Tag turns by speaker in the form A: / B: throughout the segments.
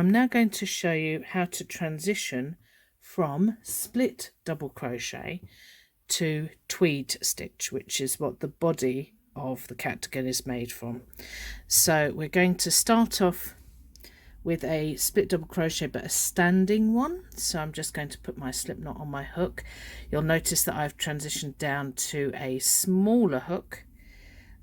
A: I'm now going to show you how to transition from split double crochet to tweed stitch, which is what the body of the Catdigan is made from. So we're going to start off with a split double crochet, but a standing one. So I'm just going to put my slip knot on my hook. You'll notice that I've transitioned down to a smaller hook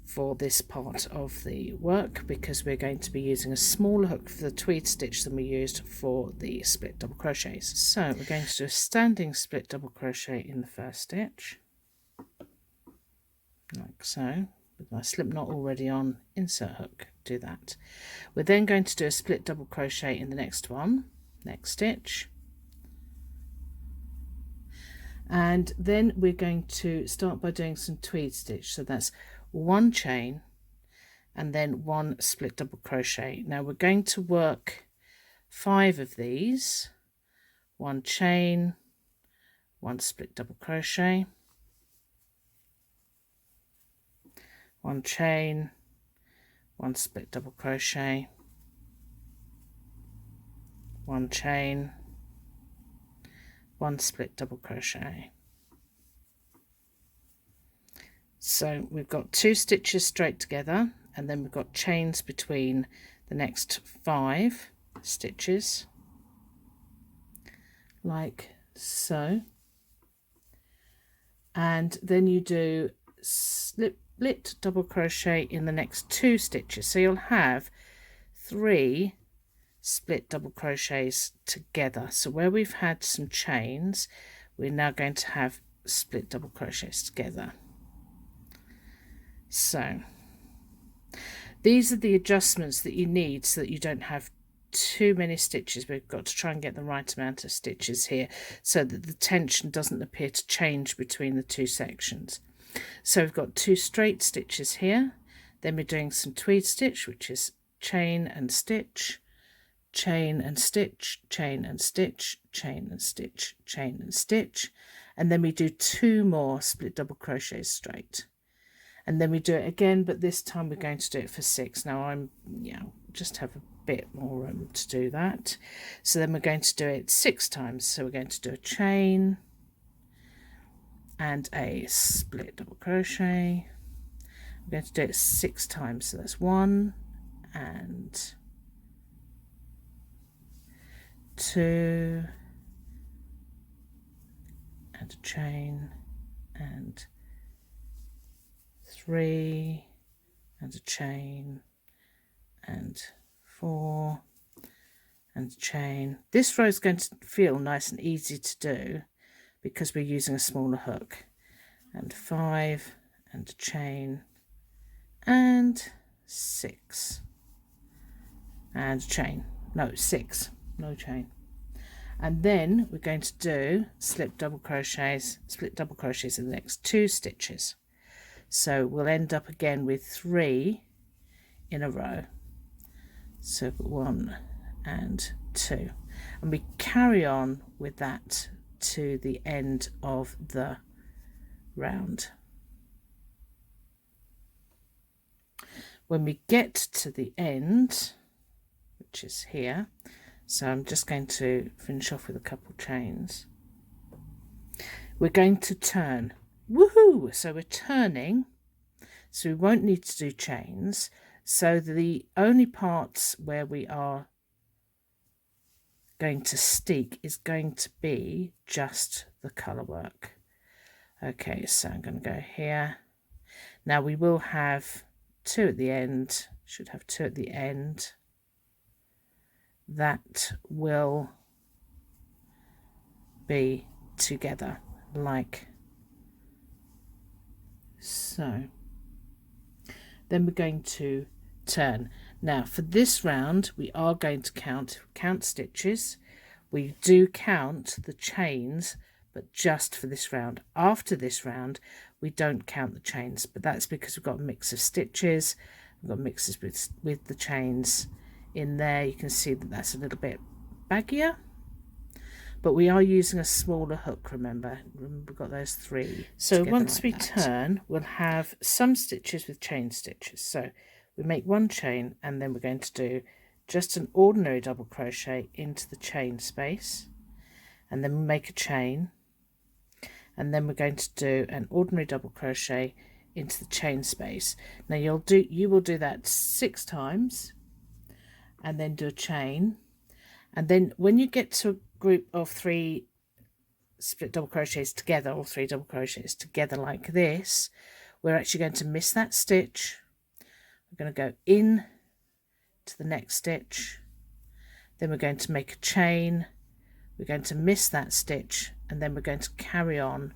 A: for this part of the work, because we're going to be using a smaller hook for the tweed stitch than we used for the split double crochets. So we're going to do a standing split double crochet in the first stitch, like so, with my slip knot already on, insert hook, do that. We're then going to do a split double crochet in the next one, next stitch, and then we're going to start by doing some tweed stitch. So that's one chain and then one split double crochet. Now we're going to work 5 of these: one chain, one split double crochet, one chain, one split double crochet, one chain, one split double crochet. So we've got 2 stitches straight together, and then we've got chains between the next 5 stitches, like so, and then you do split double crochet in the next 2 stitches. So you'll have 3 split double crochets together. So where we've had some chains, we're now going to have split double crochets together. So these are the adjustments that you need so that you don't have too many stitches. We've got to try and get the right amount of stitches here so that the tension doesn't appear to change between the 2 sections. So we've got 2 straight stitches here, then we're doing some tweed stitch, which is chain and stitch, chain and stitch, chain and stitch, chain and stitch, chain and stitch, and then we do 2 more split double crochets straight, and then we do it again, but this time we're going to do it for 6. Now I'm just have a bit more room to do that, so then we're going to do it 6 times. So we're going to do a chain and a split double crochet. I'm going to do it 6 times, so that's 1 and 2 and a chain and 3 and a chain and 4 and a chain. This row is going to feel nice and easy to do because we're using a smaller hook, and 5 and a chain and 6 and a chain, no 6, no chain, and then we're going to do split double crochets in the next 2 stitches. So we'll end up again with 3 in a row, so 1 and 2, and we carry on with that to the end of the round. When we get to the end, which is here, so I'm just going to finish off with a couple chains, we're going to turn. Woohoo! So we're turning, so we won't need to do chains. So the only parts where we are going to stick is going to be just the colour work. Okay, so I'm going to go here. Now we will have 2 at the end, should have 2 at the end. That will be together like so. Then we're going to turn. Now for this round we are going to count stitches. We do count the chains, but just for this round. After this round we don't count the chains, but that's because we've got a mix of stitches, we've got mixes with the chains in there. You can see that that's a little bit baggier, but we are using a smaller hook, remember we've got those 3. So once like we turn, we'll have some stitches with chain stitches. So we make 1 chain, and then we're going to do just an ordinary double crochet into the chain space, and then make a chain, and then we're going to do an ordinary double crochet into the chain space. Now you will do that 6 times, and then do a chain, and then when you get to a group of 3 split double crochets together, or 3 double crochets together like this, we're actually going to miss that stitch. We're going to go in to the next stitch, then we're going to make a chain, we're going to miss that stitch, and then we're going to carry on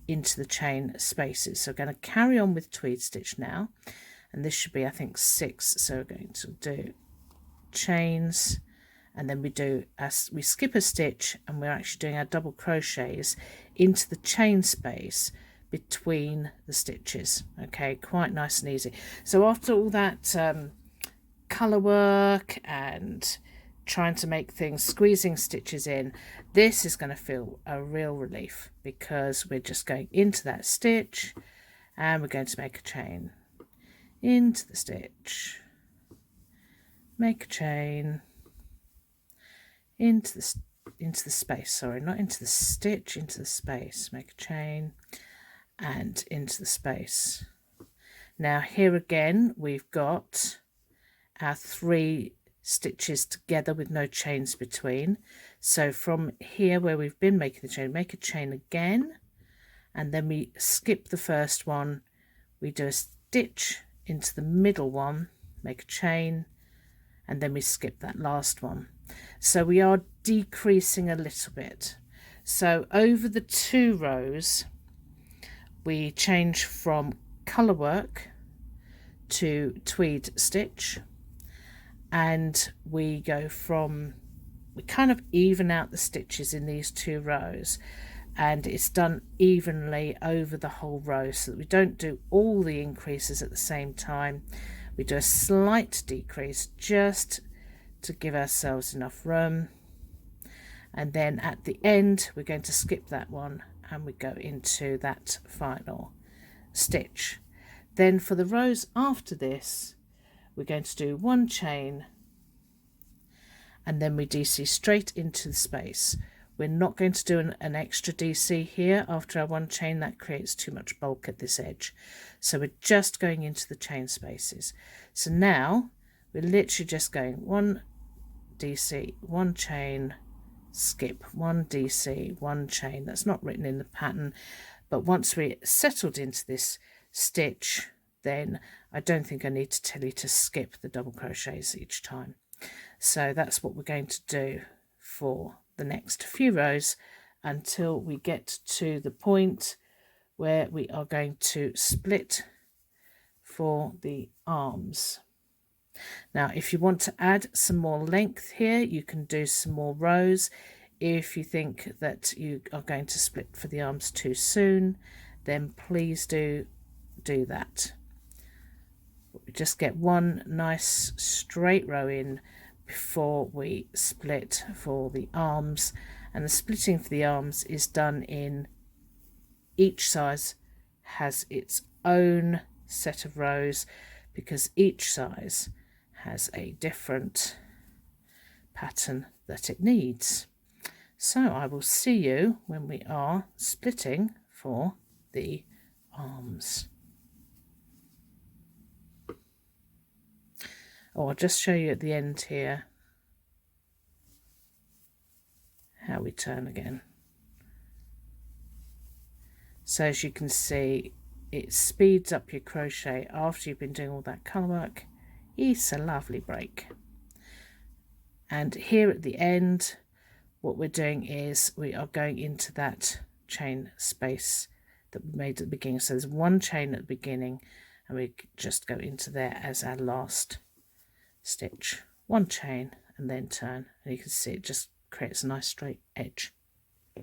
A: into the chain spaces. So we're going to carry on with tweed stitch now, and this should be, I think, 6. So we're going to do chains, and then we skip a stitch, and we're actually doing our double crochets into the chain space between the stitches. Okay, quite nice and easy. So after all that colour work and trying to make things, squeezing stitches in, this is going to feel a real relief, because we're just going into that stitch and we're going to make a chain into the stitch, make a chain into the space, sorry, not into the stitch, into the space, make a chain and into the space. Now here again we've got our 3 stitches together with no chains between. So from here where we've been making the chain, make a chain again, and then we skip the first one, we do a stitch into the middle one, make a chain, and then we skip that last one. So we are decreasing a little bit. So over the 2 rows we change from colour work to tweed stitch, and we kind of even out the stitches in these 2 rows, and it's done evenly over the whole row, so that we don't do all the increases at the same time. We do a slight decrease just to give ourselves enough room, and then at the end we're going to skip that one and we go into that final stitch. Then for the rows after this, we're going to do 1 chain, and then we DC straight into the space. We're not going to do an extra DC here after our 1 chain, that creates too much bulk at this edge. So we're just going into the chain spaces. So now we're literally just going 1 DC, 1 chain, skip, 1 DC, 1 chain. That's not written in the pattern, but once we're settled into this stitch, then I don't think I need to tell you to skip the double crochets each time. So that's what we're going to do for the next few rows until we get to the point where we are going to split for the arms. Now if you want to add some more length here, you can do some more rows. If you think that you are going to split for the arms too soon, then please do that. We just get 1 nice straight row in before we split for the arms, and the splitting for the arms is done in each size has its own set of rows, because each size has a different pattern that it needs. So I will see you when we are splitting for the arms. Oh, I'll just show you at the end here how we turn again. So as you can see, it speeds up your crochet after you've been doing all that colour work. It's a lovely break. And here at the end, what we're doing is we are going into that chain space that we made at the beginning. So there's 1 chain at the beginning, and we just go into there as our last stitch. 1 chain and then turn, and you can see it just creates a nice straight edge.